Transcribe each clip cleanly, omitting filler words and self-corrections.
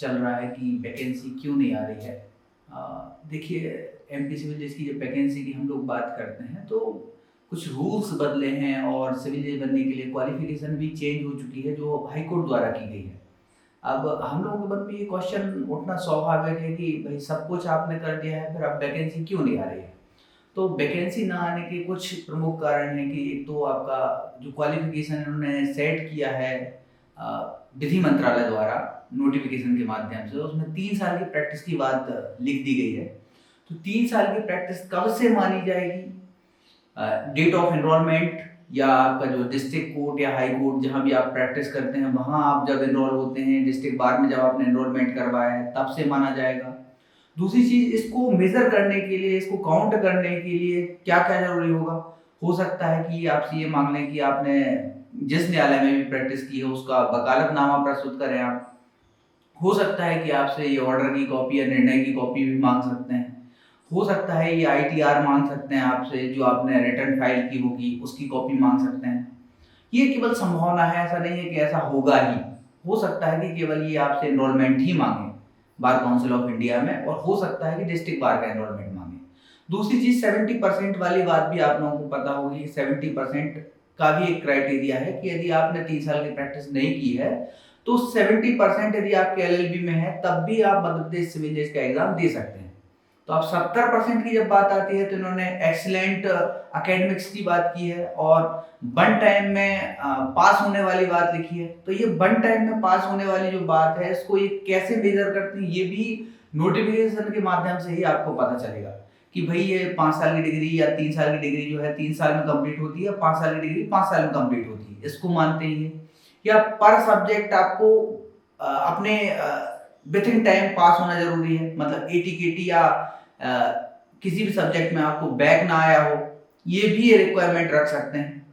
चल रहा है कि वैकेंसी क्यों नहीं आ रही है। देखिए, एमपी सिविल जज की जब वैकेंसी की हम लोग बात करते हैं तो कुछ रूल्स बदले हैं और सिविल जज बनने के लिए क्वालिफिकेशन भी चेंज हो चुकी है जो हाई कोर्ट द्वारा की गई है। अब हम लोगों के मन में ये क्वेश्चन उठना स्वाभाविक है कि भाई सब कुछ आपने कर दिया है, फिर अब वैकेंसी क्यों नहीं आ रही है। तो वैकेंसी ना आने के कुछ प्रमुख कारण हैं कि एक तो आपका जो क्वालिफिकेशन इन्होंने सेट किया है विधि मंत्रालय द्वारा नोटिफिकेशन के माध्यम से, उसमें 3 साल की प्रैक्टिस की बात लिख दी गई है। तो 3 साल की प्रैक्टिस कब से मानी जाएगी? डेट ऑफ एनरोलमेंट या आपका जो डिस्ट्रिक्ट कोर्ट या हाई कोर्ट जहाँ भी आप प्रैक्टिस करते हैं वहाँ आप जब एनरोल होते हैं, डिस्ट्रिक्ट बार में जब आपने एनरोलमेंट करवाया है तब से माना जाएगा। दूसरी चीज, इसको मेजर करने के लिए, इसको काउंट करने के लिए क्या क्या जरूरी होगा। हो सकता है कि आपसे ये मांग लें कि आपने जिस न्यायालय में भी प्रैक्टिस की है उसका वकालतनामा प्रस्तुत करें आप। हो सकता है कि आपसे ये ऑर्डर की कॉपी या निर्णय की कॉपी भी मांग सकते हैं। हो सकता है ये आईटीआर मांग सकते हैं आपसे, जो आपने रिटर्न फाइल की होगी उसकी कॉपी मांग सकते हैं। ये केवल संभावना है, ऐसा नहीं है कि ऐसा होगा ही। हो सकता है कि केवल ये आपसे एनरोलमेंट ही मांगे बार काउंसिल ऑफ इंडिया में, और हो सकता है कि डिस्ट्रिक्ट बार का एनरोलमेंट मांगे। दूसरी चीज 70% वाली बात भी आप लोगों को पता होगी कि 70% का भी एक क्राइटेरिया है कि यदि आपने 3 साल की प्रैक्टिस नहीं की है तो 70% यदि आपके एलएलबी में है तब भी आप मध्य प्रदेश सिविल जज का एग्जाम दे सकते हैं। तो अब 70% की जब बात आती है तो इन्होंने एक्सीलेंट एकेडमिक्स की बात की है और वन टाइम में पास होने वाली बात लिखी है। तो ये वन टाइम में पास होने वाली जो बात है इसको ये कैसे मेजर करते हैं, ये भी नोटिफिकेशन के माध्यम से ही आपको पता चलेगा कि भाई ये 5 साल की डिग्री या 3 साल की डिग्री जो है 3 साल में कंप्लीट होती है, 5 साल की डिग्री 5 साल में कंप्लीट होती है, इसको मानते ही है। या पर सब्जेक्ट आपको अपने विद इन टाइम पास होना जरूरी है, मतलब एटीकेटी या किसी भी सब्जेक्ट में आपको बैक ना आया हो, ये भी ये रिक्वायरमेंट रख सकते हैं।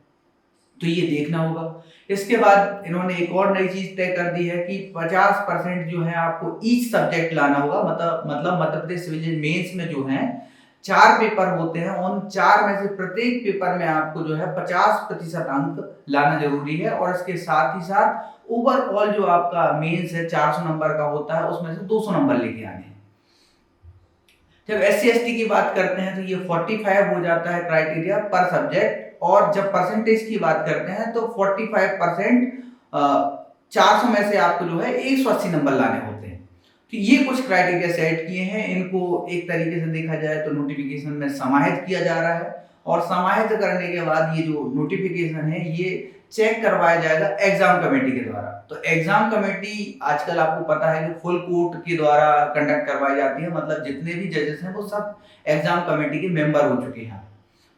तो ये देखना होगा। इसके बाद इन्होंने एक और नई चीज तय कर दी है कि 50% जो है आपको ईच सब्जेक्ट लाना होगा। मतलब मध्य प्रदेश सिविल जज मेंस में जो है 4 पेपर होते हैं, उन 4 में से प्रत्येक पेपर में आपको जो है 50% अंक लाना जरूरी है। और इसके साथ ही साथ ओवरऑल जो आपका मेंस है 400 नंबर का होता है, उसमें से 200 नंबर लेके आने हैं। जब SC ST की बात करते हैं तो ये 45 हो जाता है क्राइटेरिया पर सब्जेक्ट, और जब परसेंटेज की बात करते हैं तो 45% 400 में से आपको जो है 180 नंबर लाने होते हैं। तो ये कुछ क्राइटेरिया सेट किए हैं, इनको एक तरीके से देखा जाए तो नोटिफिकेशन में समाहित किया जा रहा है। और समाहित करने के बाद ये जो नोटिफिकेशन है ये चेक करवाया जाएगा एग्जाम कमेटी के द्वारा। तो एग्जाम कमेटी आजकल आपको पता है कि फुल कोर्ट के द्वारा कंडक्ट करवाई जाती है, मतलब जितने भी जजेस हैं वो सब एग्जाम कमेटी के मेंबर हो चुके हैं।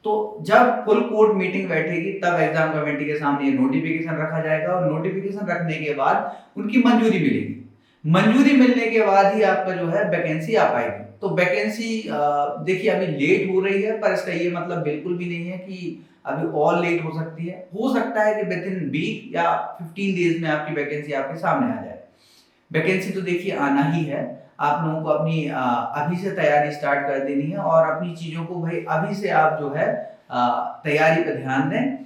तो जब फुल कोर्ट मीटिंग बैठेगी तब एग्जाम कमेटी के सामने ये नोटिफिकेशन रखा जाएगा और नोटिफिकेशन रखने के बाद उनकी मंजूरी मिलेगी। मंजूरी मिलने के बाद ही आपका जो है वैकेंसी आ पाएगी। तो वैकेंसी देखिए अभी लेट हो रही है, पर इसका ये मतलब बिल्कुल भी नहीं है कि अभी और लेट हो सकती है। हो सकता है कि विद इन वीक या 15 डेज में आपकी वैकेंसी आपके सामने आ जाए। वैकेंसी तो देखिए आना ही है, आप लोगों को अपनी अभी से तैयारी स्टार्ट कर देनी है और अपनी चीजों को भाई अभी से आप जो है तैयारी पर ध्यान दें।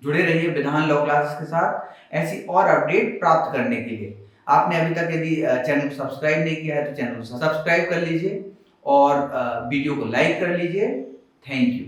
जुड़े रहिए विधान लॉ क्लासेस के साथ ऐसी और अपडेट प्राप्त करने के लिए। आपने अभी तक यदि चैनल को सब्सक्राइब नहीं किया है तो चैनल को सब्सक्राइब कर लीजिए और वीडियो को लाइक कर लीजिए। Thank you.